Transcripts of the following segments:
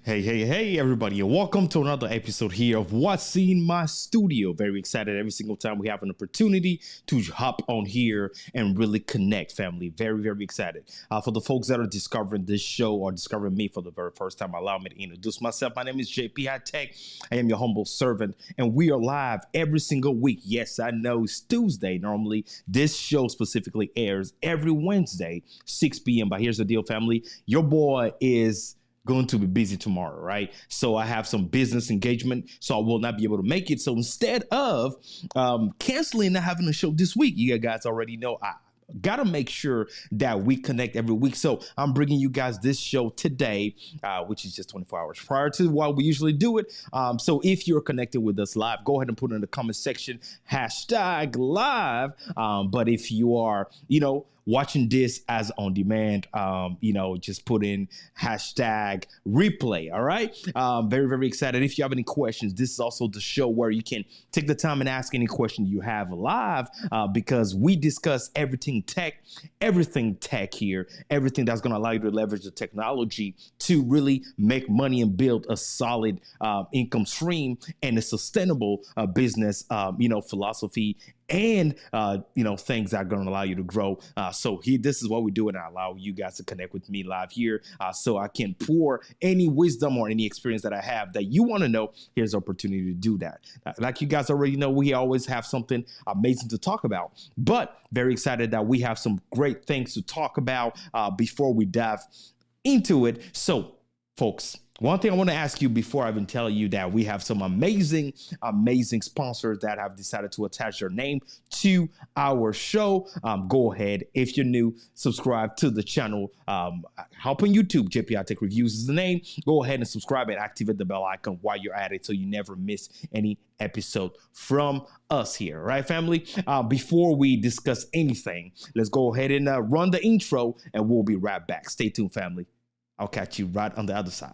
Hey, everybody, and welcome to another episode here of What's in My Studio. Very excited every single time we have an opportunity to hop on here and really connect, family. Very excited. For the folks that are discovering this show or discovering me for the very first time, allow me to introduce myself. My name is JP Hightek. I am your humble servant, and we are live every single week. Yes, I know it's Tuesday. Normally, this show specifically airs every Wednesday, 6 p.m. But here's the deal, family. Your boy is going to be busy tomorrow, right? So I have some business engagement, so I will not be able to make it. So instead of canceling and not having a show this week, you guys already know I got to make sure that we connect every week. So I'm bringing you guys this show today, which is just 24 hours prior to what we usually do it. So if you're connected with us live, go ahead and put it in the comment section, #live. But if you are, watching this as on demand, just put in #replay. All right. Very excited. If you have any questions, this is also the show where you can take the time and ask any question you have live, because we discuss everything tech here, everything that's going to allow you to leverage the technology to really make money and build a solid income stream and a sustainable business, philosophy and things that are going to allow you to grow. So this is what we do, and I allow you guys to connect with me live here, so I can pour any wisdom or any experience that I have that you want to know. Here's the opportunity to do that. Like you guys already know, we always have something amazing to talk about, but very excited that we have some great things to talk about before we dive into it. So, folks, one thing I want to ask you before I even tell you that we have some amazing sponsors that have decided to attach their name to our show. Go ahead. If you're new, subscribe to the channel. Hop on YouTube. JP Hightek Reviews is the name. Go ahead and subscribe and activate the bell icon while you're at it so you never miss any episode from us here. Right, family? Before we discuss anything, let's go ahead and run the intro, and we'll be right back. Stay tuned, family. I'll catch you right on the other side.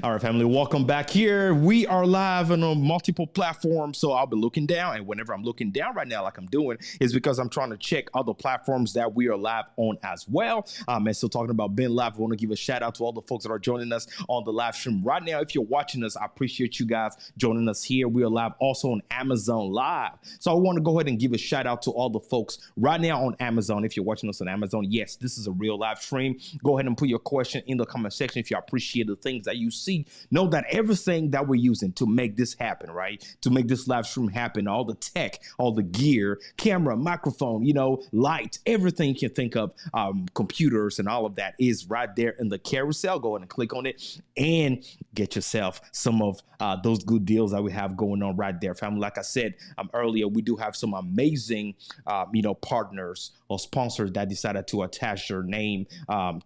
All right, family, welcome back here. We are live on multiple platforms, so I'll be looking down, and whenever I'm looking down right now like I'm doing is because I'm trying to check other platforms that we are live on as well. And so talking about being live, I want to give a shout out to all the folks that are joining us on the live stream right now. If you're watching us, I appreciate you guys joining us here. We are live also on Amazon Live. So I want to go ahead and give a shout out to all the folks right now on Amazon. If you're watching us on Amazon, yes, this is a real live stream. Go ahead and put your question in the comment section if you appreciate the things that you see. Know that everything that we're using to make this happen, right? To make this live stream happen, all the tech, all the gear, camera, microphone, light, everything you can think of, computers and all of that is right there in the carousel. Go ahead and click on it and get yourself some of those good deals that we have going on right there, family. Like I said earlier, we do have some amazing, partners or sponsors that decided to attach their name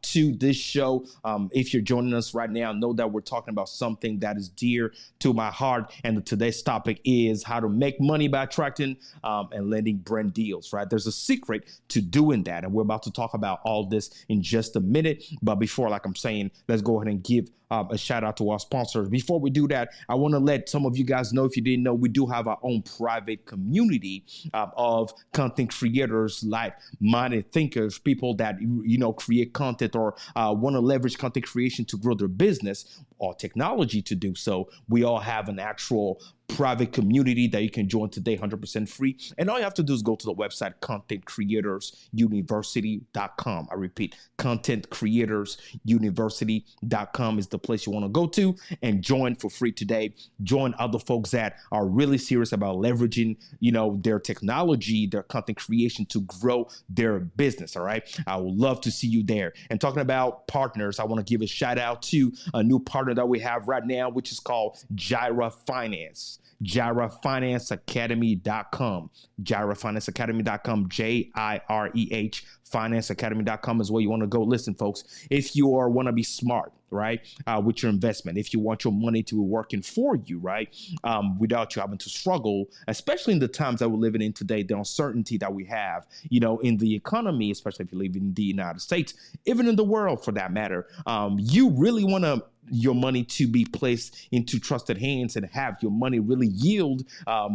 to this show. If you're joining us right now, know that we're talking about something that is dear to my heart, and today's topic is how to make money by attracting and landing brand deals, right? There's a secret to doing that, and we're about to talk about all this in just a minute. But before, like I'm saying, let's go ahead and give a shout out to our sponsors. Before we do that, I want to let some of you guys know, if you didn't know, we do have our own private community of content creators, like-minded thinkers, people that create content or want to leverage content creation to grow their business or technology to do so. We all have an actual private community that you can join today, 100% free. And all you have to do is go to the website, contentcreatorsuniversity.com. I repeat, contentcreatorsuniversity.com is the place you want to go to and join for free today. Join other folks that are really serious about leveraging, their technology, their content creation to grow their business. All right. I would love to see you there. And talking about partners, I want to give a shout out to a new partner that we have right now, which is called Gyra Finance. JireFinanceAcademy.com. JireFinanceAcademy.com. JIREH FinanceAcademy.com is where you want to go. Listen, folks, if you want to be smart, right, with your investment, if you want your money to be working for you, right, without you having to struggle, especially in the times that we're living in today, the uncertainty that we have, in the economy, especially if you live in the United States, even in the world for that matter, you really want your money to be placed into trusted hands and have your money really yield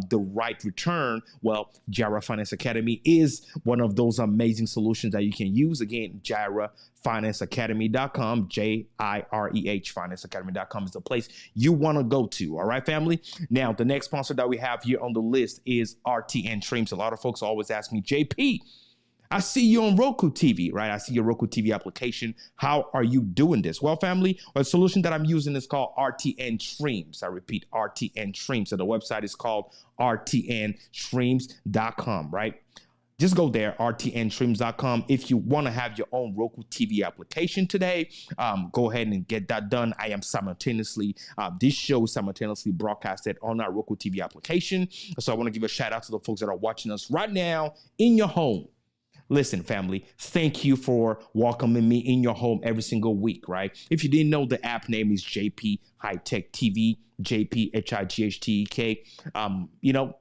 the right return. Well, Jira Finance Academy is one of those amazing solutions that you can use. Again, JireFinanceAcademy.com, JIREH FinanceAcademy.com is the place you want to go to. All right, family. Now, the next sponsor that we have here on the list is RTN Streams. A lot of folks always ask me, JP, I see you on Roku TV, right? I see your Roku TV application. How are you doing this? Well, family, a solution that I'm using is called RTN Streams. I repeat, RTN Streams. So the website is called rtnstreams.com, right? Just go there, rtnstreams.com. If you want to have your own Roku TV application today, go ahead and get that done. I am simultaneously, this show is simultaneously broadcasted on our Roku TV application. So I want to give a shout out to the folks that are watching us right now in your home. Listen, family, thank you for welcoming me in your home every single week, right? If you didn't know, the app name is JP Hightek TV, JP HIGHTEK.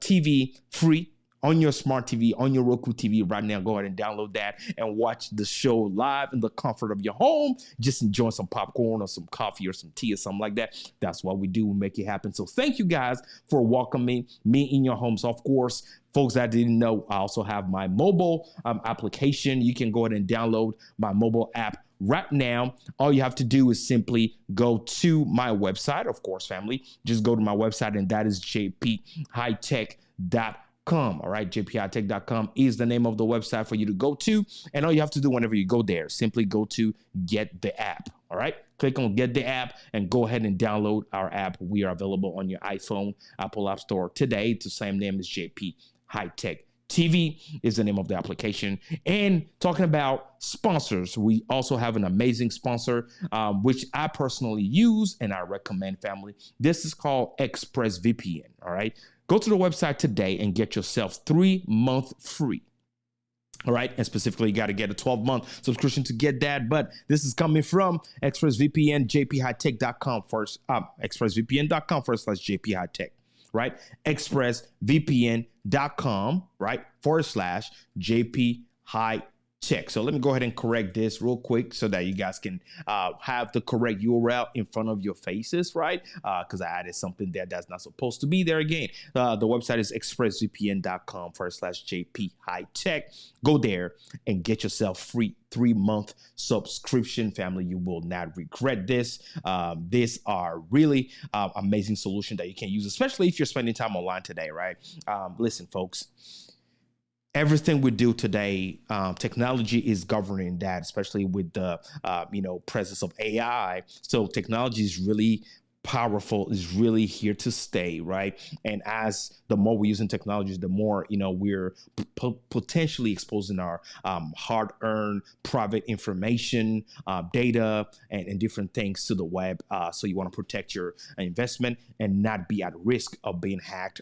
TV free on your smart TV, on your Roku TV right now. Go ahead and download that and watch the show live in the comfort of your home. Just enjoy some popcorn or some coffee or some tea or something like that. That's what we do. We make it happen. So thank you guys for welcoming me in your homes. Of course, folks that didn't know, I also have my mobile application. You can go ahead and download my mobile app right now. All you have to do is simply go to my website. Of course, family, just go to my website, and that is jphightek.com. All right, jphightek.com is the name of the website for you to go to. And all you have to do whenever you go there, simply go to Get the App. All right, click on Get the App and go ahead and download our app. We are available on your iPhone, Apple App Store today. It's the same name as JP Hightek TV is the name of the application. And talking about sponsors, we also have an amazing sponsor, which I personally use and I recommend, family. This is called ExpressVPN. All right. Go to the website today and get yourself 3 months free. All right. And specifically, you got to get a 12-month subscription to get that. But this is coming from ExpressVPN, jphightek.com first, expressvpn.com/JP Hightek, right? expressvpn.com, right? /JP Hightek. So let me go ahead and correct this real quick so that you guys can have the correct URL in front of your faces, right? Because I added something there that's not supposed to be there again. The website is expressvpn.com /JP Hightek. Go there and get yourself free 3-month subscription, family. You will not regret this. These are really amazing solution that you can use, especially if you're spending time online today, right? Listen, folks. Everything we do today, technology is governing that, especially with the presence of AI. So technology is really powerful, is really here to stay, right? And as the more we're using technologies, the more we're potentially exposing our hard-earned private information, data, and different things to the web. So you want to protect your investment and not be at risk of being hacked.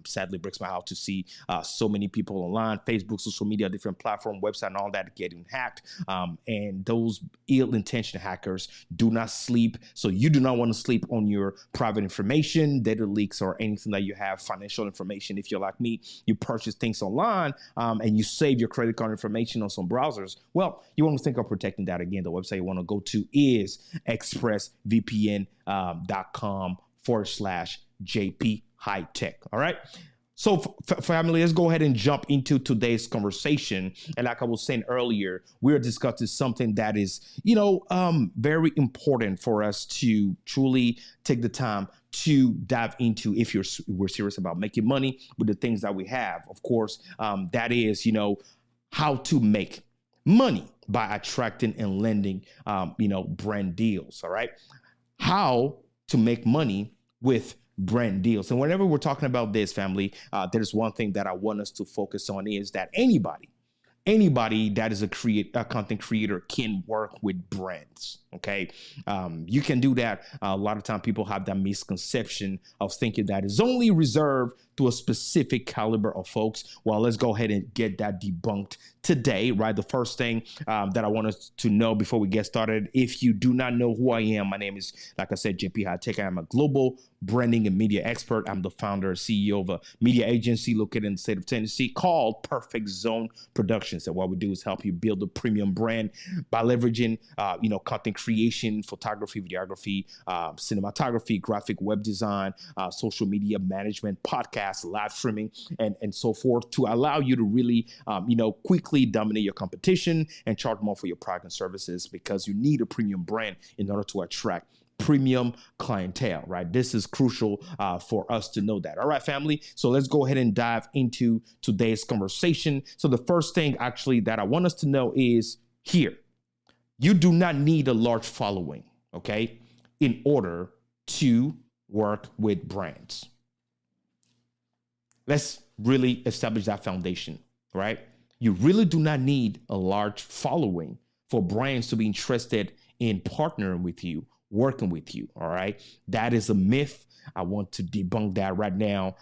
Sadly, it breaks my heart to see so many people online, Facebook, social media, different platform, website, and all that getting hacked. And those ill-intentioned hackers do not sleep. So you do not want to sleep on your private information, data leaks, or anything that you have, financial information. If you're like me, you purchase things online and you save your credit card information on some browsers. Well, you want to think of protecting that. Again, the website you want to go to is expressvpn.com /JP Hightek. All right. So family, let's go ahead and jump into today's conversation. And like I was saying earlier, we're discussing something that is, very important for us to truly take the time to dive into if we're serious about making money with the things that we have. Of course, that is, how to make money by attracting and lending, brand deals. All right. How to make money with brand deals. And whenever we're talking about this, family, there's one thing that I want us to focus on is that anybody anybody that is a content creator can work with brands. Okay, you can do that. A lot of time people have that misconception of thinking that is only reserved to a specific caliber of folks. Well, let's go ahead and get that debunked today, right? The first thing that I want us to know before we get started, if you do not know who I am, my name is, like I said, JP Hightek. I am a global branding and media expert. I'm the founder and CEO of a media agency located in the state of Tennessee called Perfect Zone Productions. And what we do is help you build a premium brand by leveraging, content creation, photography, videography, cinematography, graphic web design, social media management, podcasts, live streaming, and so forth to allow you to really, quickly dominate your competition and charge more for your product and services, because you need a premium brand in order to attract premium clientele, right? This is crucial for us to know that. All right, family. So let's go ahead and dive into today's conversation. So the first thing actually that I want us to know is here. You do not need a large following, okay, in order to work with brands. Let's really establish that foundation, right? You really do not need a large following for brands to be interested in partnering with you, working with you. All right. That is a myth. I want to debunk that right now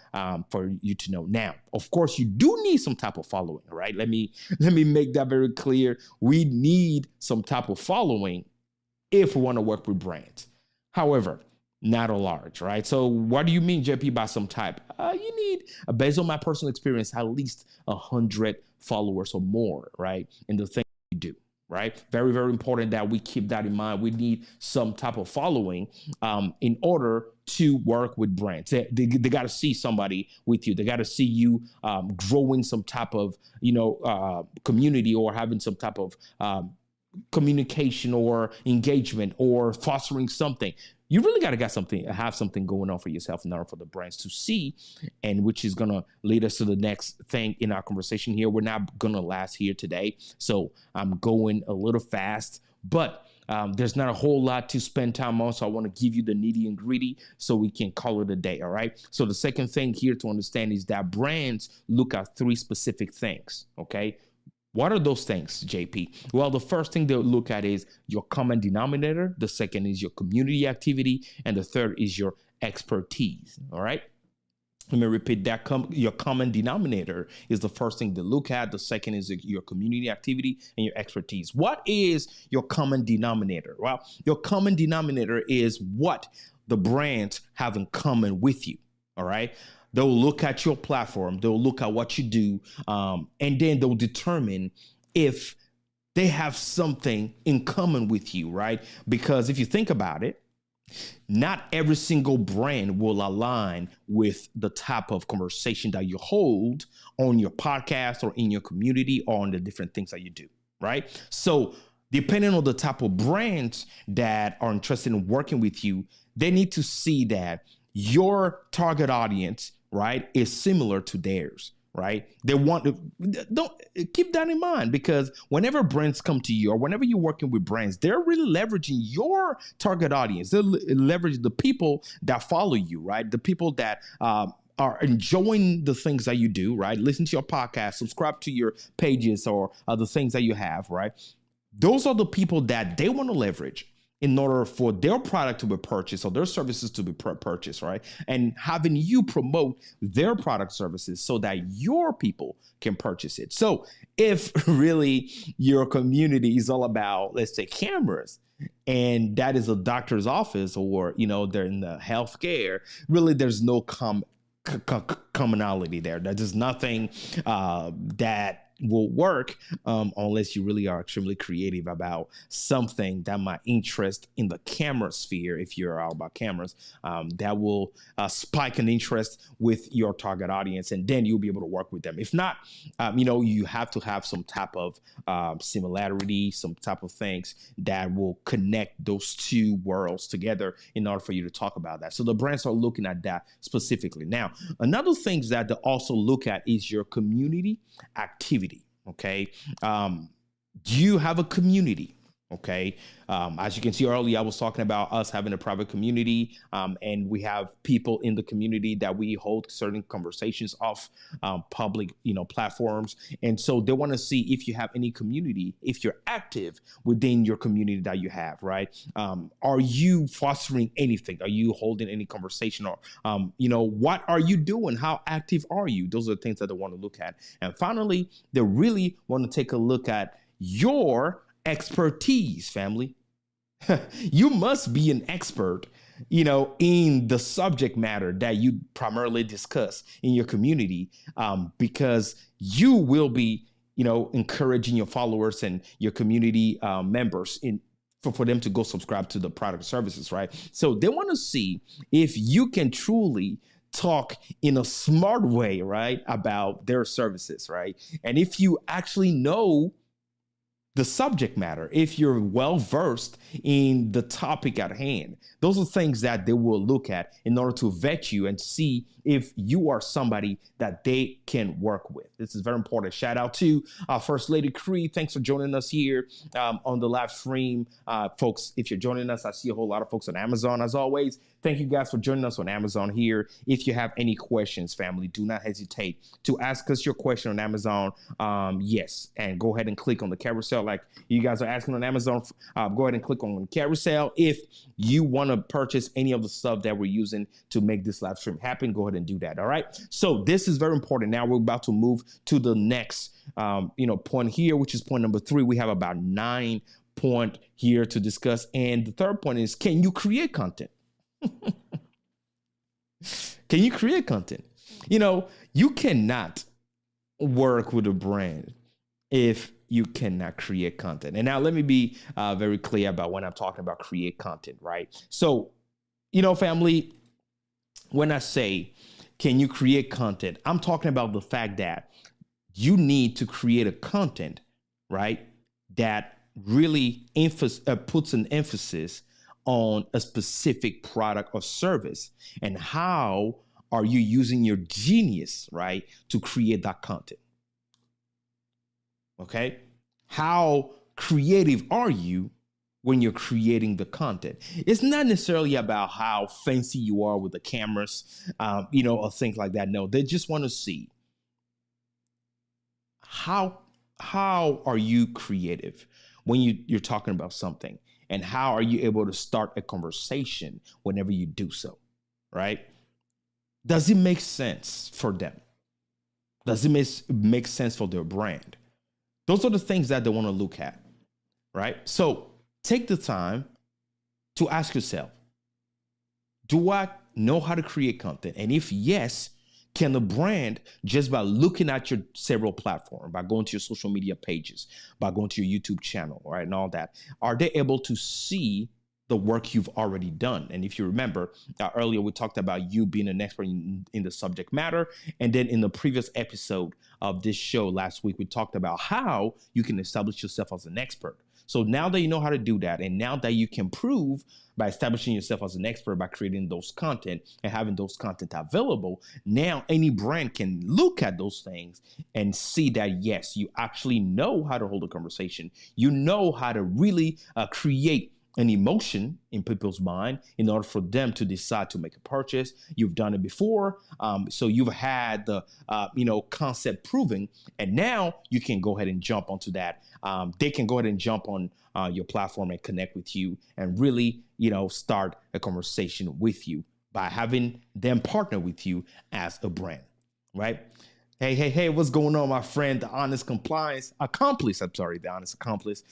for you to know. Now, of course, you do need some type of following, right? Let me make that very clear. We need some type of following if we want to work with brands. However, not a large, right? So what do you mean, JP, by some type? You need, based on my personal experience, at least 100 followers or more, right? In the thing you do. Right? Very, very important that we keep that in mind. We need some type of following in order to work with brands. They got to see somebody with you. They got to see you growing some type of, community, or having some type of communication or engagement or fostering something. You really got to have something going on for yourself in order for the brands to see, and which is going to lead us to the next thing in our conversation here. We're not going to last here today, so I'm going a little fast, but there's not a whole lot to spend time on, so I want to give you the nitty and gritty so we can call it a day, all right? So the second thing here to understand is that brands look at 3 specific things, okay? What are those things, JP? Well, the first thing they'll look at is your common denominator. The second is your community activity. And the third is your expertise. All right. Let me repeat that. Your common denominator is the first thing to look at. The second is your community activity and your expertise. What is your common denominator? Well, your common denominator is what the brands have in common with you. All right. They'll look at your platform, they'll look at what you do, and then they'll determine if they have something in common with you, right? Because if you think about it, not every single brand will align with the type of conversation that you hold on your podcast or in your community or on the different things that you do, right? So depending on the type of brands that are interested in working with you, they need to see that your target audience, right, is similar to theirs, right? They want to, don't keep that in mind, because whenever brands come to you or whenever you're working with brands, they're really leveraging your target audience. They leverage the people that follow you, right? The people that are enjoying the things that you do, right? Listen to your podcast, subscribe to your pages or the things that you have, right? Those are the people that they want to leverage in order for their product to be purchased or their services to be purchased, right? And having you promote their product services so that your people can purchase it. So if really your community is all about, let's say, cameras, and that is a doctor's office, or, they're in the healthcare, really there's no commonality there. There's nothing that will work unless you really are extremely creative about something that might interest in the camera sphere. If you're all about cameras, that will spike an interest with your target audience, and then you'll be able to work with them. If not, you have to have some type of similarity, some type of things that will connect those two worlds together in order for you to talk about that. So the brands are looking at that specifically. Now, another thing that they also look at is your community activity. Okay. Do you have a community? Okay. As you can see earlier, I was talking about us having a private community, and we have people in the community that we hold certain conversations off public, platforms. And so they want to see if you have any community, if you're active within your community that you have, right? Are you fostering anything? Are you holding any conversation, or, what are you doing? How active are you? Those are the things that they want to look at. And finally, they really want to take a look at your expertise, family. You must be an expert, in the subject matter that you primarily discuss in your community, because you will be, encouraging your followers and your community members for them to go subscribe to the product services, right? So they want to see if you can truly talk in a smart way, right, about their services, right? And if you actually know the subject matter, if you're well versed in the topic at hand. Those are things that they will look at in order to vet you and see if you are somebody that they can work with. This is very important. Shout out to First Lady Cree. Thanks for joining us here on the live stream. Folks, if you're joining us, I see a whole lot of folks on Amazon as always. Thank you guys for joining us on Amazon here. If you have any questions, family, do not hesitate to ask us your question on Amazon. Yes, and go ahead and click on the carousel like you guys are asking on Amazon. Go ahead and click on the carousel. If you want to purchase any of the stuff that we're using to make this live stream happen, go ahead and do that. All right. So this is very important. Now we're about to move to the next, point here, which is point number 3. We have about 9 points here to discuss. And the third point is, can you create content? Can you create content? You cannot work with a brand if you cannot create content. And now let me be very clear about when I'm talking about create content, right? So, family, when I say, can you create content? I'm talking about the fact that you need to create a content, right, that really puts an emphasis on a specific product or service, and how are you using your genius, right, to create that content? Okay. How creative are you when you're creating the content? It's not necessarily about how fancy you are with the cameras, or things like that. No, they just want to see how are you creative when you're talking about something, and how are you able to start a conversation whenever you do so, right? Does it make sense for them? Does it make sense for their brand? Those are the things that they want to look at, right? So take the time to ask yourself, do I know how to create content? And if yes, can the brand, just by looking at your several platforms, by going to your social media pages, by going to your YouTube channel, right, and all that, are they able to see the work you've already done? And if you remember, earlier we talked about you being an expert in the subject matter. And then in the previous episode of this show last week, we talked about how you can establish yourself as an expert. So now that you know how to do that, and now that you can prove by establishing yourself as an expert by creating those content and having those content available, now any brand can look at those things and see that, yes, you actually know how to hold a conversation. You know how to really create an emotion in people's mind in order for them to decide to make a purchase. You've done it before. So you've had the, concept proving, and now you can go ahead and jump onto that. They can go ahead and jump on your platform and connect with you and really, start a conversation with you by having them partner with you as a brand, right? Hey, what's going on, my friend? The honest accomplice. The honest accomplice.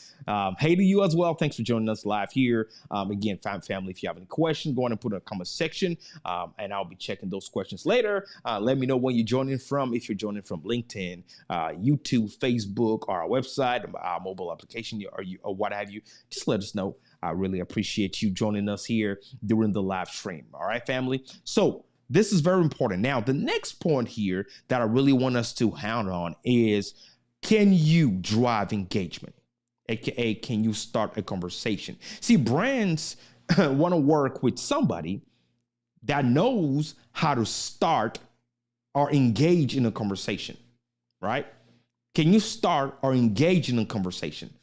Hey to you as well. Thanks for joining us live here. Again, family, if you have any questions, go on and put in a comment section, and I'll be checking those questions later. Let me know when you're joining from. If you're joining from LinkedIn, YouTube, Facebook, or our website, our mobile application, or what have you, just let us know. I really appreciate you joining us here during the live stream. All right, family. So this is very important. Now, the next point here that I really want us to hound on is, can you drive engagement? AKA, can you start a conversation? See, brands want to work with somebody that knows how to start or engage in a conversation, right? Can you start or engage in a conversation?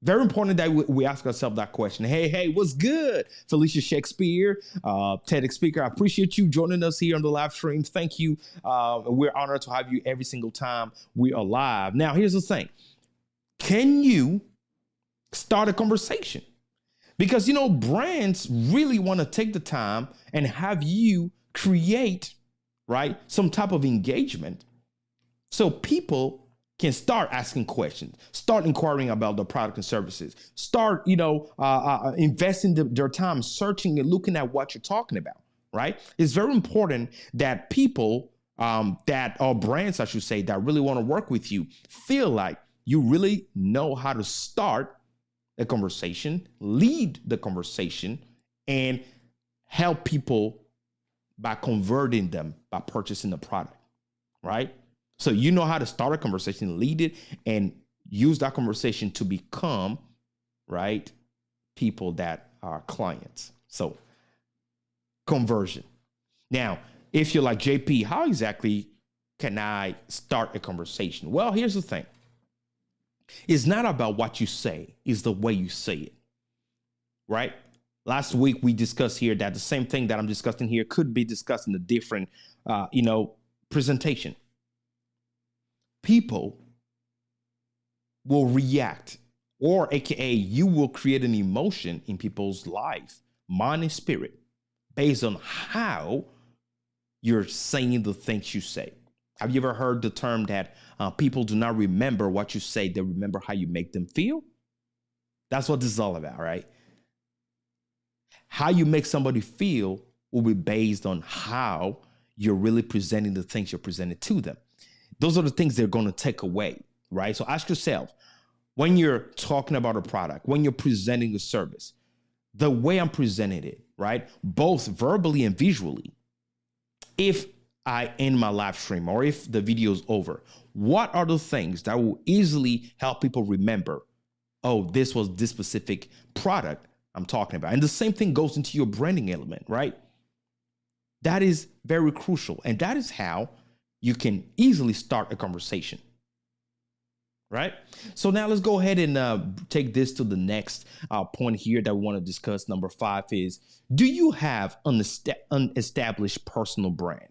Very important that we ask ourselves that question. Hey, what's good? Felicia Shakespeare, TEDx speaker. I appreciate you joining us here on the live stream. Thank you. We're honored to have you every single time we are live. Now, here's the thing. Can you start a conversation? Because, you know, brands really want to take the time and have you create, right, some type of engagement so people can start asking questions, start inquiring about the product and services, start, investing their time searching and looking at what you're talking about, right? It's very important that people that are brands, I should say, that really want to work with you feel like you really know how to start a conversation, lead the conversation, and help people by converting them by purchasing the product, right? So you know how to start a conversation, lead it, and use that conversation to become, right, people that are clients. So conversion. Now, if you're like, JP, how exactly can I start a conversation? Well, here's the thing. It's not about what you say, it's the way you say it, right? Last week, we discussed here that the same thing that I'm discussing here could be discussed in a different, presentation. People will react, or AKA you will create an emotion in people's life, mind and spirit, based on how you're saying the things you say. Have you ever heard the term that people do not remember what you say, they remember how you make them feel? That's what this is all about, right? How you make somebody feel will be based on how you're really presenting the things you're presenting to them. Those are the things they're going to take away, right? So ask yourself, when you're talking about a product, when you're presenting a service, the way I'm presenting it, right? Both verbally and visually. If I end my live stream or if the video is over, what are the things that will easily help people remember, oh, this was this specific product I'm talking about? And the same thing goes into your branding element, right? That is very crucial. And that is how you can easily start a conversation, right? So now let's go ahead and take this to the next point here that we want to discuss. Number 5 is, do you have an unestablished personal brand?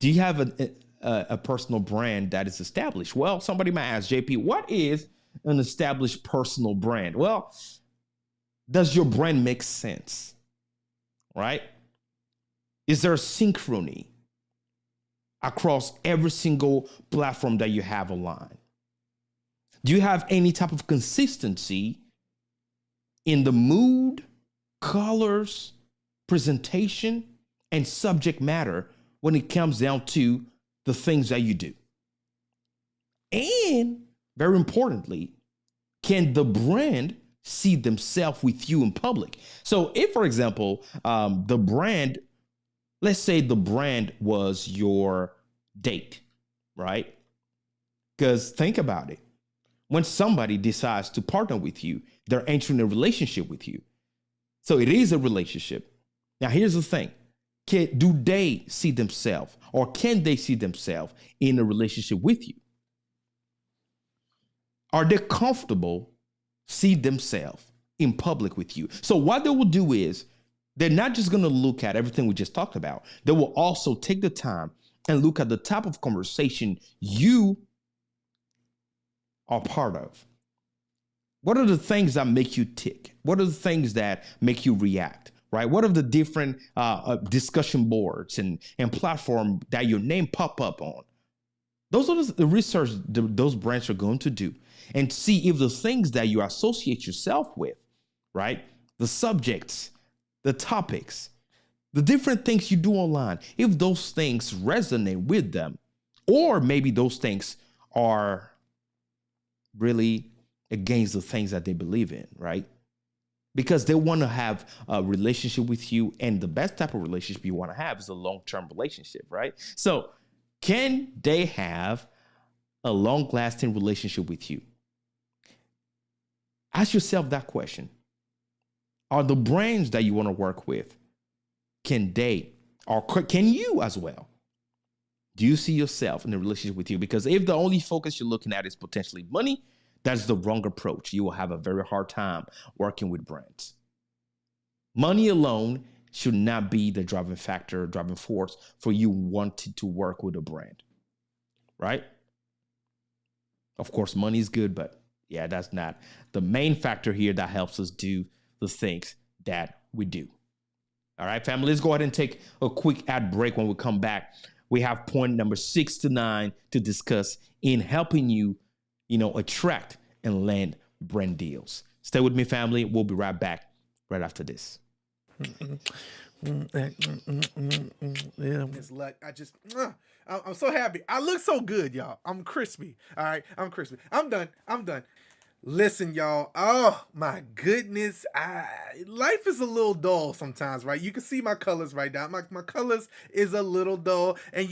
Do you have a personal brand that is established? Well, somebody might ask, JP, what is an established personal brand? Well, does your brand make sense, right? Is there synchrony across every single platform that you have online? Do you have any type of consistency in the mood, colors, presentation, and subject matter when it comes down to the things that you do? And very importantly, can the brand see themselves with you in public? So if, for example, the brand, let's say the brand was your date, right? Because think about it. When somebody decides to partner with you, they're entering a relationship with you. So it is a relationship. Now, here's the thing. Do they see themselves, or can they see themselves in a relationship with you? Are they comfortable see themselves in public with you? So what they will do is, they're not just going to look at everything we just talked about. They will also take the time and look at the type of conversation you are part of. What are the things that make you tick? What are the things that make you react, right? What are the different discussion boards and platform that your name pop up on? Those are the research those brands are going to do and see if the things that you associate yourself with, right? The subjects, the topics, the different things you do online, if those things resonate with them, or maybe those things are really against the things that they believe in, right? Because they want to have a relationship with you, and the best type of relationship you want to have is a long-term relationship, right? So can they have a long-lasting relationship with you? Ask yourself that question. Are the brands that you want to work with, can they, or can you as well? Do you see yourself in a relationship with you? Because if the only focus you're looking at is potentially money, That's the wrong approach. You will have a very hard time working with brands. Money alone should not be the driving factor, driving force for you wanting to work with a brand, right? Of course, money is good, but yeah, that's not the main factor here that helps us do the things that we do. All right, family, let's go ahead and take a quick ad break. When we come back, we have point number 6 to 9 to discuss in helping you, attract and land brand deals. Stay with me, family. We'll be right back right after this. It's luck. I'm so happy. I look so good, y'all. I'm crispy. All right, I'm crispy. I'm done. Listen, y'all. Oh my goodness. Life is a little dull sometimes, right? You can see my colors right now. My colors is a little dull. And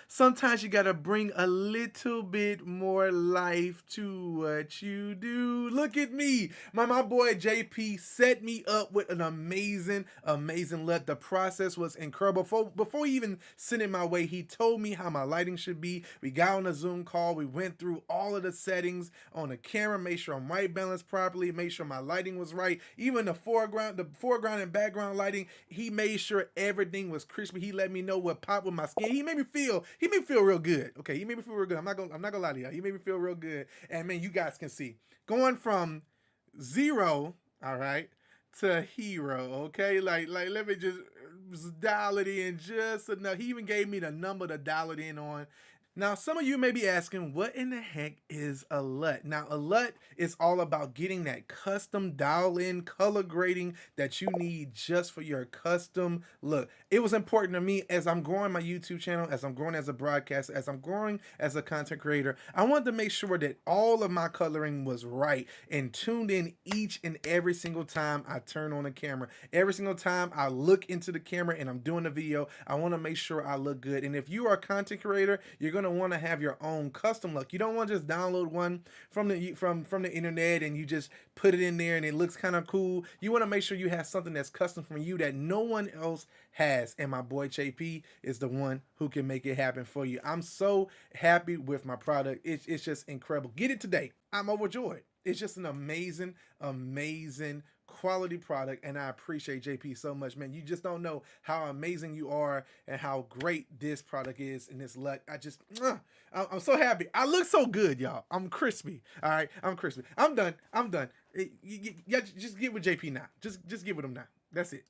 sometimes you gotta bring a little bit more life to what you do. Look at me. My boy JP set me up with an amazing LUT. The process was incredible. Before he even sent it my way, he told me how my lighting should be. We got on a Zoom call. We went through all of the settings on the camera, made sure I'm white balanced properly, made sure my lighting was right. Even the foreground and background lighting, he made sure everything was crispy. He let me know what popped with my skin. He made me feel real good. Okay, he made me feel real good. I'm not gonna lie to y'all. He made me feel real good. And man, you guys can see going from 0, all right, to hero. Okay, like let me just dial it in just enough. He even gave me the number to dial it in on. Now, some of you may be asking, what in the heck is a LUT? Now, a LUT is all about getting that custom dial-in color grading that you need just for your custom look. It was important to me as I'm growing my YouTube channel, as I'm growing as a broadcaster, as I'm growing as a content creator. I wanted to make sure that all of my coloring was right and tuned in each and every single time I turn on the camera. Every single time I look into the camera and I'm doing a video, I want to make sure I look good. And if you are a content creator, you're going to want to have your own custom look. You don't want to just download one from the internet and you just put it in there and it looks kind of cool. You want to make sure you have something that's custom from you that no one else has. And my boy JP is the one who can make it happen for you. I'm so happy with my product. It's just incredible. Get it today. I'm overjoyed. It's just an amazing quality product, and I appreciate JP so much, man. You just don't know how amazing you are and how great this product is and this LUT. I'm so happy. I look so good, y'all. I'm crispy. All right, I'm crispy. I'm done. Yeah, just get with JP now. Just get with him now. That's it.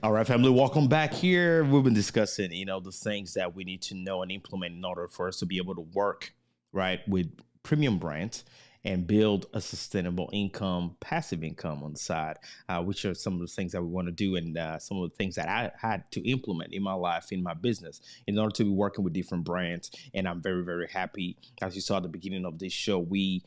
All right, family, welcome back here. We've been discussing, the things that we need to know and implement in order for us to be able to work, right, with premium brands and build a sustainable income, passive income on the side, which are some of the things that we want to do and some of the things that I had to implement in my life, in my business, in order to be working with different brands. And I'm very, very happy. As you saw at the beginning of this show, we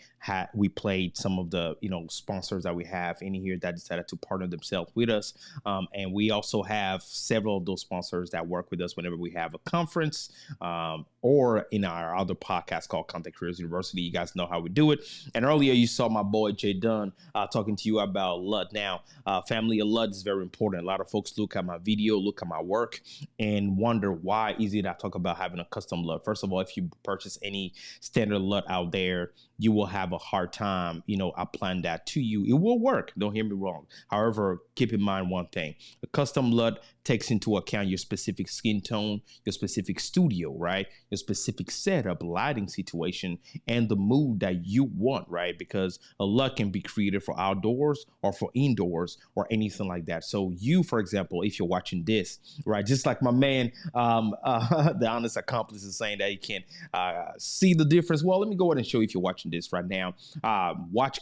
played some of the, sponsors that we have in here that decided to partner themselves with us. And we also have several of those sponsors that work with us whenever we have a conference or in our other podcast called Content Creators University. You guys know how we do it. And earlier you saw my boy Jay Dunn talking to you about LUT. Now, family, a LUT is very important. A lot of folks look at my video, look at my work, and wonder why is it I talk about having a custom LUT. First of all, if you purchase any standard LUT out there, you will have a hard time, applying that to you. It will work. Don't hear me wrong. However, keep in mind one thing. A custom LUT takes into account your specific skin tone, your specific studio, right? Your specific setup, lighting situation, and the mood that you want, right? Because a LUT can be created for outdoors or for indoors or anything like that. So you, for example, if you're watching this, right, just like my man, the honest accomplice is saying that he can see the difference. Well, let me go ahead and show you if you're watching this right now. Watch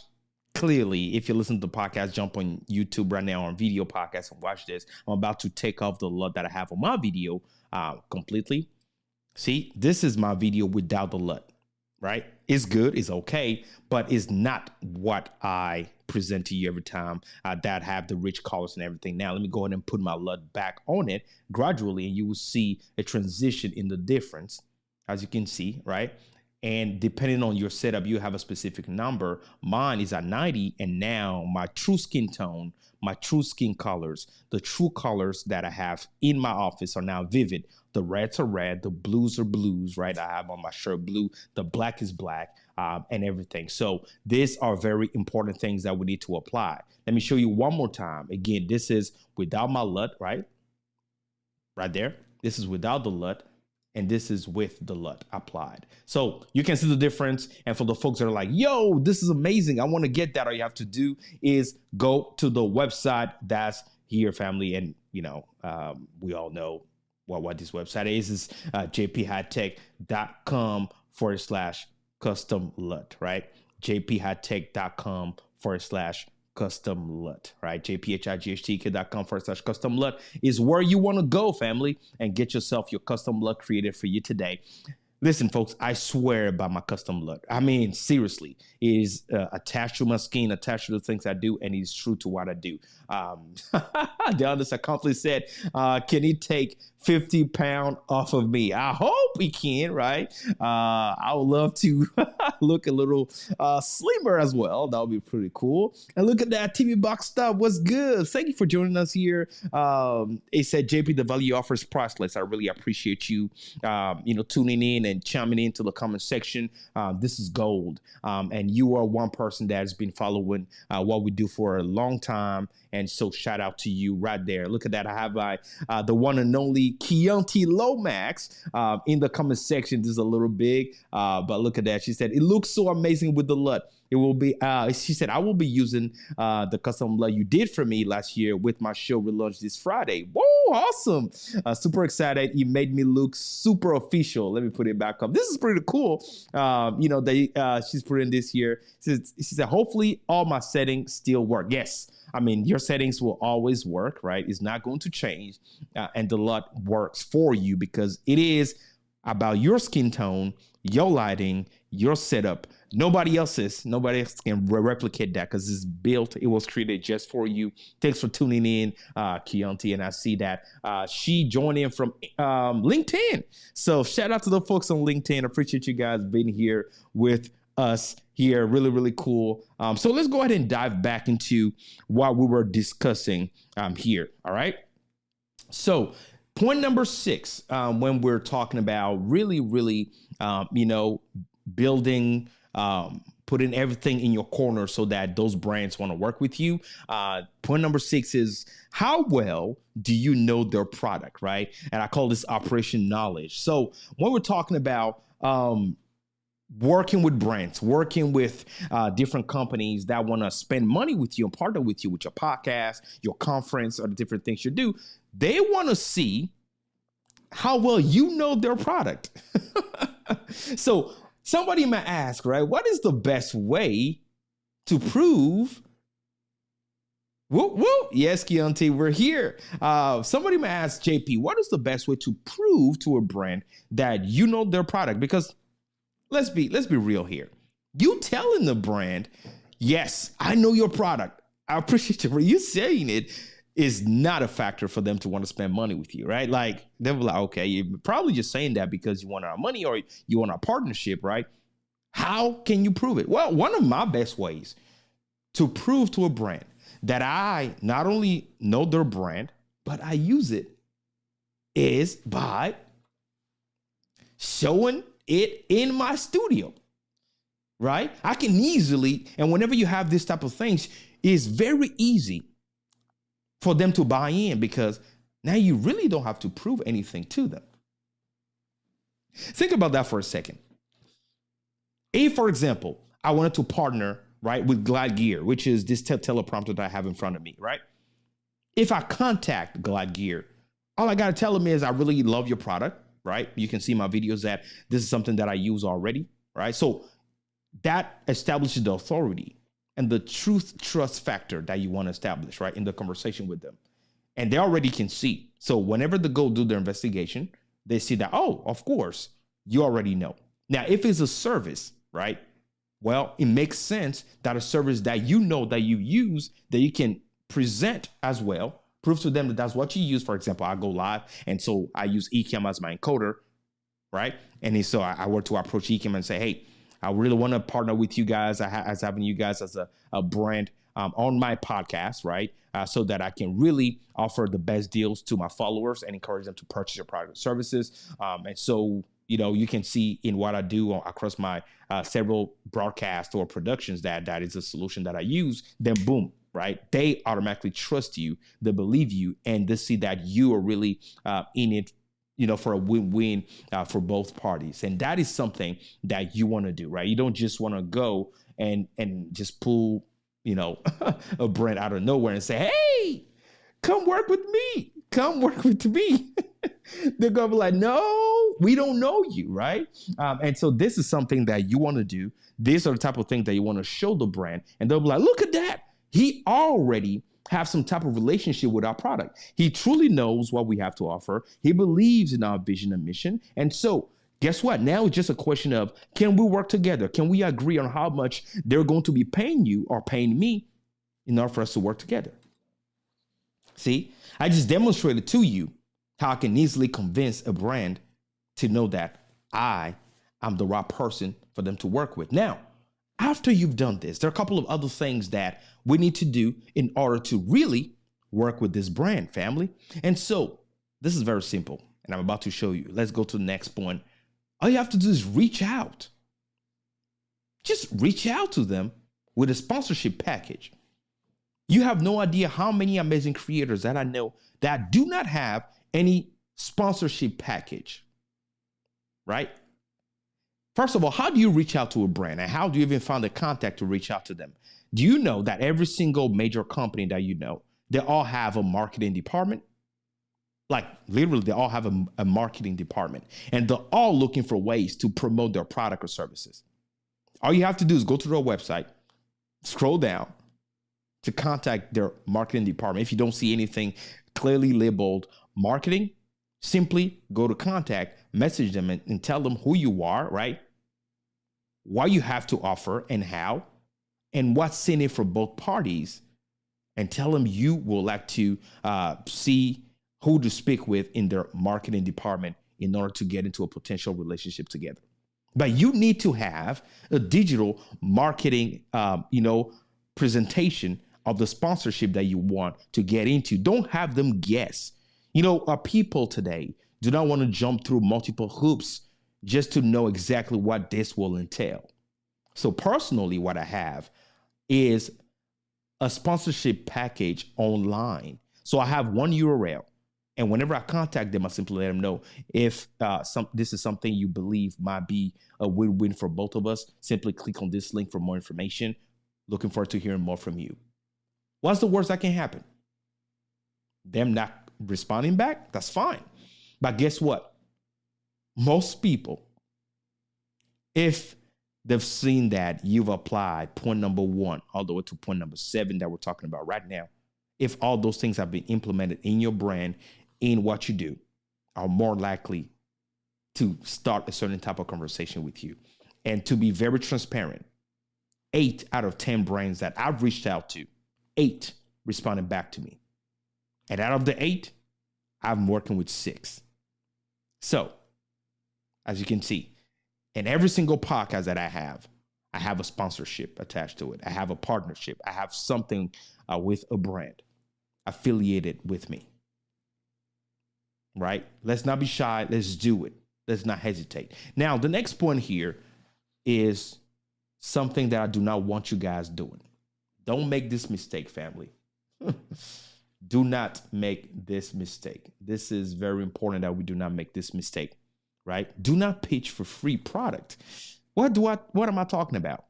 clearly. If you listen to the podcast, jump on YouTube right now on video podcast and watch this. I'm about to take off the LUT that I have on my video completely. See, this is my video without the LUT, right? It's good, it's okay, but it's not what I present to you every time that have the rich colors and everything. Now, let me go ahead and put my LUT back on it gradually, and you will see a transition in the difference, as you can see, right? And depending on your setup, you have a specific number. Mine is at 90. And now my true skin tone, my true skin colors, the true colors that I have in my office are now vivid. The reds are red, the blues are blues, right? I have on my shirt blue, the black is black, and everything. So these are very important things that we need to apply. Let me show you one more time. Again, this is without my LUT, right? Right there. This is without the LUT. And this is with the LUT applied. So you can see the difference. And for the folks that are like, yo, this is amazing, I want to get that, all you have to do is go to the website that's here, family. And, you know, we all know what this website is jphightek.com/custom LUT, right? jphightek.com/custom LUT, right? jphightek.com/custom LUT is where you want to go, family, and get yourself your custom LUT created for you today. Listen, folks, I swear by my custom LUT. I mean, seriously, it is attached to my skin, attached to the things I do, and it's true to what I do. The honest accomplice said, can he take 50 pounds off of me? I hope he can, right? I would love to look a little slimmer as well. That would be pretty cool. And look at that TV box stuff. What's good? Thank you for joining us here. It said, JP, the value offers priceless. I really appreciate you, tuning in and chiming into the comment section. This is gold. And you are one person that has been following what we do for a long time. And so shout out to you right there. Look at that. I have the one and only Keonti Lomax in the comment section. This is a little big, but look at that. She said, it looks so amazing with the LUT. It will be, she said, I will be using the custom LUT you did for me last year with my show relaunch this Friday. Whoa, awesome. Super excited. You made me look super official. Let me put it back up. This is pretty cool. She's put in this here. She said, hopefully all my settings still work. Yes. I mean, your settings will always work, right? It's not going to change. And the LUT works for you because it is about your skin tone, your lighting, your setup. Nobody else can replicate that because it's built. It was created just for you. Thanks for tuning in, Keonti. And I see that she joined in from LinkedIn. So shout out to the folks on LinkedIn. Appreciate you guys being here with us here. Really, really cool. So let's go ahead and dive back into what we were discussing here. All right. So point number 6, when we're talking about really, building, putting everything in your corner so that those brands want to work with you. Point number 6 is how well do you know their product, right? And I call this operation knowledge. So when we're talking about working with brands, working with different companies that want to spend money with you and partner with you with your podcast, your conference, or the different things you do, they want to see how well you know their product. So somebody might ask, right, what is the best way to prove? Whoop, whoop. Yes, Keonti, we're here. Somebody might ask, JP, what is the best way to prove to a brand that you know their product? Because let's be real here. You telling the brand, yes, I know your product, I appreciate you, but you saying it is not a factor for them to want to spend money with you, right? Like, they'll be like, okay, you're probably just saying that because you want our money or you want our partnership, right? How can you prove it? Well, one of my best ways to prove to a brand that I not only know their brand, but I use it is by showing it in my studio, right? I can easily, and whenever you have this type of things, it's very easy for them to buy in because now you really don't have to prove anything to them. Think about that for a second. If, for example, I wanted to partner, right, with Glad Gear, which is this teleprompter that I have in front of me, right? If I contact Glad Gear, all I got to tell them is I really love your product, right? You can see my videos that this is something that I use already, right? So that establishes the authority and the trust factor that you want to establish, right, in the conversation with them. And they already can see. So whenever they go do their investigation, they see that, oh, of course, you already know. Now, if it's a service, right, well, it makes sense that a service that you know that you use, that you can present as well, prove to them that that's what you use. For example, I go live, and so I use Ecamm as my encoder. right? And so I were to approach Ekim and say, hey, I really want to partner with you guys as having you guys as a brand on my podcast, right? So that I can really offer the best deals to my followers and encourage them to purchase your product or services. And so, you can see in what I do across my several broadcasts or productions that is a solution that I use. Then boom, right? They automatically trust you, they believe you, and they see that you are really in it, for a win-win for both parties. And that is something that you want to do, right? You don't just want to go and just pull, a brand out of nowhere and say, hey, come work with me. Come work with me. They're going to be like, no, we don't know you, right? And so this is something that you want to do. These are the type of things that you want to show the brand. And they'll be like, look at that. He already have some type of relationship with our product. He truly knows what we have to offer. He believes in our vision and mission. And so guess what? Now it's just a question of, can we work together? Can we agree on how much they're going to be paying you or paying me in order for us to work together? See, I just demonstrated to you how I can easily convince a brand to know that I am the right person for them to work with. Now, after you've done this, there are a couple of other things that we need to do in order to really work with this brand, family. And so this is very simple, and I'm about to show you. Let's go to the next point. All you have to do is reach out. Just reach out to them with a sponsorship package. You have no idea how many amazing creators that I know that do not have any sponsorship package, right? First of all, how do you reach out to a brand, and how do you even find the contact to reach out to them? Do you know that every single major company that they all have a marketing department? Like literally, they all have a marketing department, and they're all looking for ways to promote their product or services. All you have to do is go to their website, scroll down to contact their marketing department. If you don't see anything clearly labeled marketing, simply go to contact, message them, and tell them who you are, right? What you have to offer and how, and what's in it for both parties, and tell them you would like to see who to speak with in their marketing department in order to get into a potential relationship together. But you need to have a digital marketing, presentation of the sponsorship that you want to get into. Don't have them guess. Our people today do not want to jump through multiple hoops just to know exactly what this will entail. So personally, what I have is a sponsorship package online. So I have one URL. And whenever I contact them, I simply let them know if this is something you believe might be a win-win for both of us. Simply click on this link for more information. Looking forward to hearing more from you. What's the worst that can happen? Them not responding back? That's fine. But guess what? Most people, if they've seen that you've applied point number 1 all the way to point number 7 that we're talking about right now, if all those things have been implemented in your brand, in what you do, are more likely to start a certain type of conversation with you. And to be very transparent, 8 out of 10 brands that I've reached out to, 8 responded back to me. And out of the 8, I'm working with 6. So, as you can see, in every single podcast that I have a sponsorship attached to it. I have a partnership. I have something with a brand affiliated with me. Right? Let's not be shy. Let's do it. Let's not hesitate. Now, the next point here is something that I do not want you guys doing. Don't make this mistake, family. Do not make this mistake. This is very important that we do not make this mistake, right? Do not pitch for free product. What am I talking about?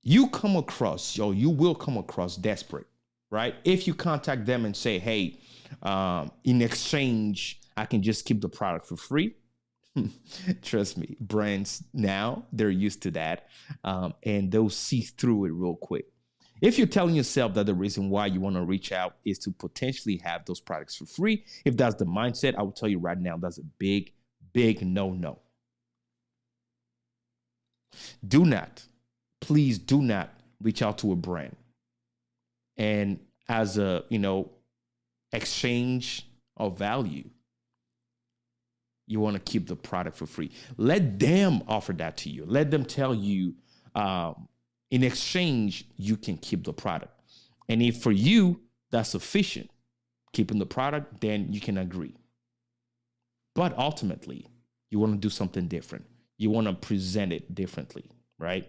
You will come across desperate, right? If you contact them and say, hey, in exchange, I can just keep the product for free. Trust me, brands now, they're used to that, and they'll see through it real quick. If you're telling yourself that the reason why you want to reach out is to potentially have those products for free, if that's the mindset, I will tell you right now, that's a big, big no-no. Please do not reach out to a brand and as a, exchange of value, you want to keep the product for free. Let them offer that to you. Let them tell you in exchange, you can keep the product. And if for you, that's sufficient, keeping the product, then you can agree. But ultimately, you want to do something different. You want to present it differently, right?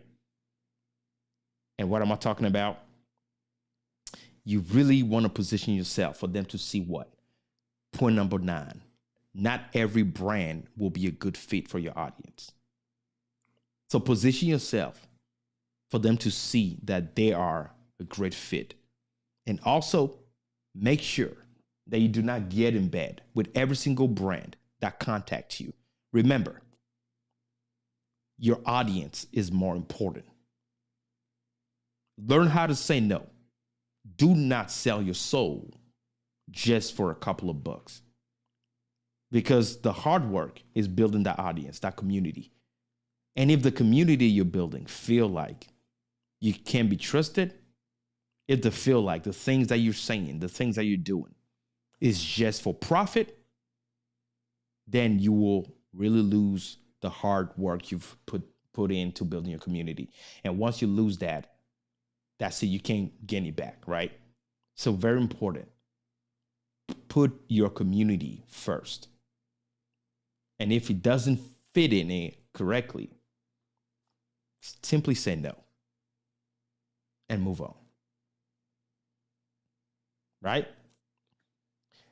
And what am I talking about? You really want to position yourself for them to see what? Point number 9. Not every brand will be a good fit for your audience. So position yourself for them to see that they are a great fit. And also make sure that you do not get in bed with every single brand that contacts you. Remember, your audience is more important. Learn how to say no. Do not sell your soul just for a couple of bucks. Because the hard work is building that audience, that community. And if the community you're building feel like you can be trusted, if they feel like the things that you're saying, the things that you're doing is just for profit, then you will really lose the hard work you've put into building your community. And once you lose that, that's it. You can't get it back, right? So very important. Put your community first. And if it doesn't fit in it correctly, simply say no and move on. Right?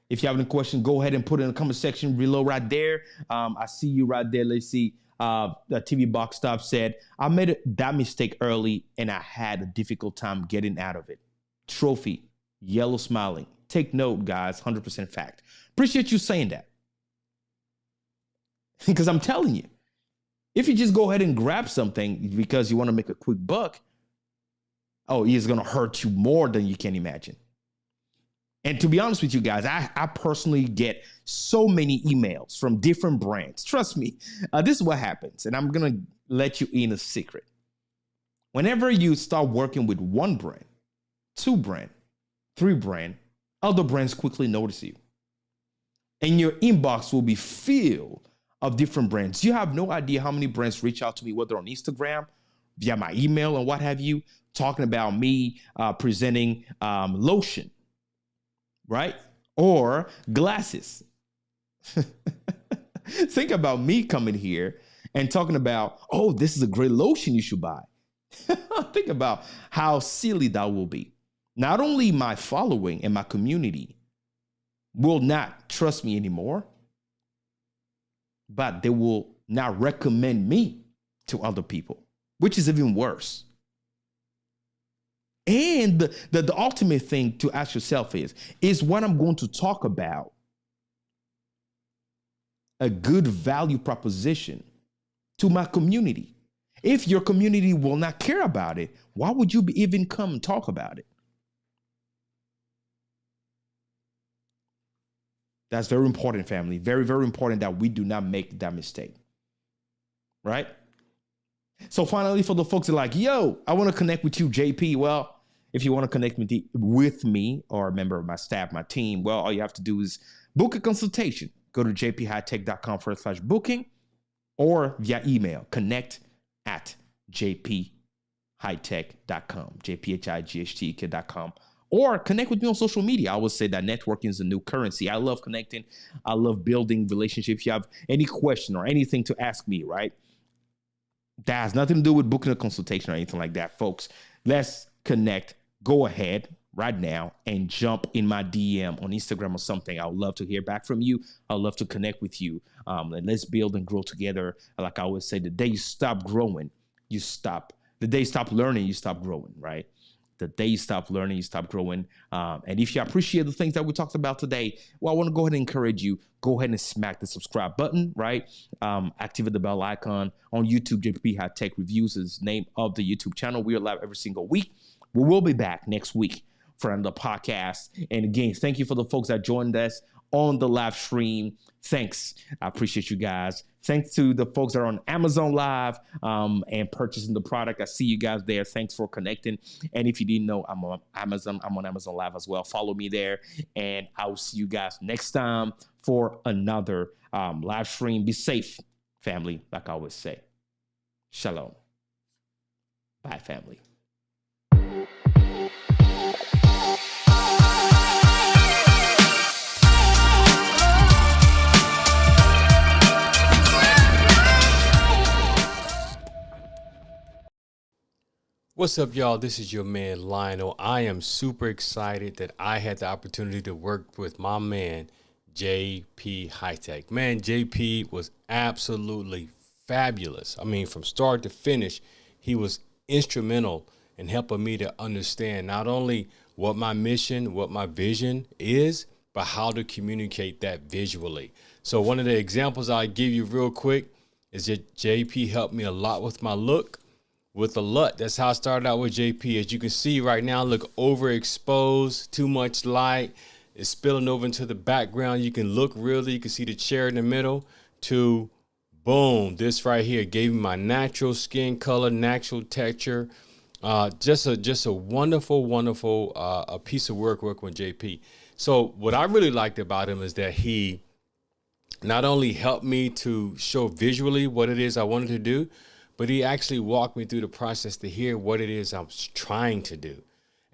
If you have any questions, go ahead and put it in the comment section below right there. I see you right there. Let's see. The TV box stop said, I made that mistake early and I had a difficult time getting out of it. Trophy, yellow smiling. Take note, guys. 100% fact. Appreciate you saying that. Because I'm telling you, if you just go ahead and grab something because you want to make a quick buck, oh, it's going to hurt you more than you can imagine. And to be honest with you guys, I personally get so many emails from different brands. Trust me, this is what happens. And I'm going to let you in a secret. Whenever you start working with one brand, 2 brand, 3 brand, other brands quickly notice you. And your inbox will be filled of different brands. You have no idea how many brands reach out to me, whether on Instagram, via my email and what have you, talking about me presenting lotion, right? Or glasses. Think about me coming here and talking about, oh, this is a great lotion you should buy. Think about how silly that will be. Not only my following and my community will not trust me anymore, but they will now recommend me to other people, which is even worse. And the ultimate thing to ask yourself is what I'm going to talk about a good value proposition to my community? If your community will not care about it, why would you even come and talk about it? That's very important, family. Very, very important that we do not make that mistake. Right? So finally, for the folks that are like, yo, I want to connect with you, JP. Well, if you want to connect with me or a member of my staff, my team, well, all you have to do is book a consultation. Go to jphightek.com/booking or via email, connect@jphightek.com, jphightek.com. Or connect with me on social media. I would say that networking is a new currency. I love connecting. I love building relationships. If you have any question or anything to ask me, right? That has nothing to do with booking a consultation or anything like that, folks. Let's connect. Go ahead right now and jump in my DM on Instagram or something. I would love to hear back from you. I'd love to connect with you. And let's build and grow together. Like I always say, the day you stop growing, you stop. The day you stop learning, you stop growing, right? The day you stop learning, you stop growing. And if you appreciate the things that we talked about today, well, I want to go ahead and encourage you. Go ahead and smack the subscribe button, right? Activate the bell icon on YouTube. JP Hightek Reviews is the name of the YouTube channel. We are live every single week. We will be back next week for another podcast. And again, thank you for the folks that joined us on the live stream. Thanks. I appreciate you guys. Thanks to the folks that are on Amazon Live and purchasing the product. I see you guys there. Thanks for connecting. And if you didn't know, I'm on Amazon. I'm on Amazon Live as well. Follow me there. And I'll see you guys next time for another live stream. Be safe, family, like I always say. Shalom. Bye, family. What's up, y'all? This is your man, Lionel. I am super excited that I had the opportunity to work with my man, JP Hightek. Man, JP was absolutely fabulous. I mean, from start to finish, he was instrumental in helping me to understand not only what my mission, what my vision is, but how to communicate that visually. So one of the examples I give you real quick is that JP helped me a lot with my look. With the LUT, that's how I started out with JP. As you can see right now, look overexposed, too much light. It's spilling over into the background. You can look really, you can see the chair in the middle to boom. This right here gave me my natural skin color, natural texture. Just a wonderful a piece of work working with JP. So what I really liked about him is that he not only helped me to show visually what it is I wanted to do, but he actually walked me through the process to hear what it is I was trying to do.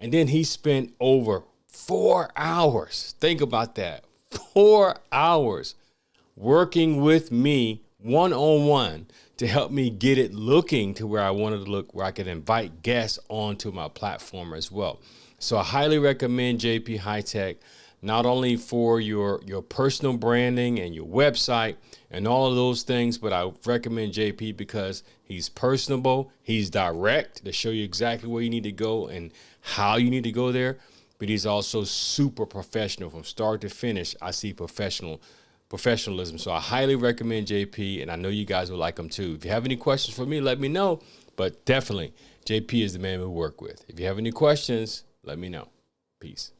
And then he spent over 4 hours. Think about that. 4 hours working with me one-on-one to help me get it looking to where I wanted to look, where I could invite guests onto my platform as well. So I highly recommend JP Hightek, not only for your personal branding and your website and all of those things, but I recommend JP because he's personable, he's direct to show you exactly where you need to go and how you need to go there, but he's also super professional from start to finish. I see professionalism. So I highly recommend JP, and I know you guys will like him too. If you have any questions for me, let me know, but definitely JP is the man we work with. If you have any questions, let me know. Peace.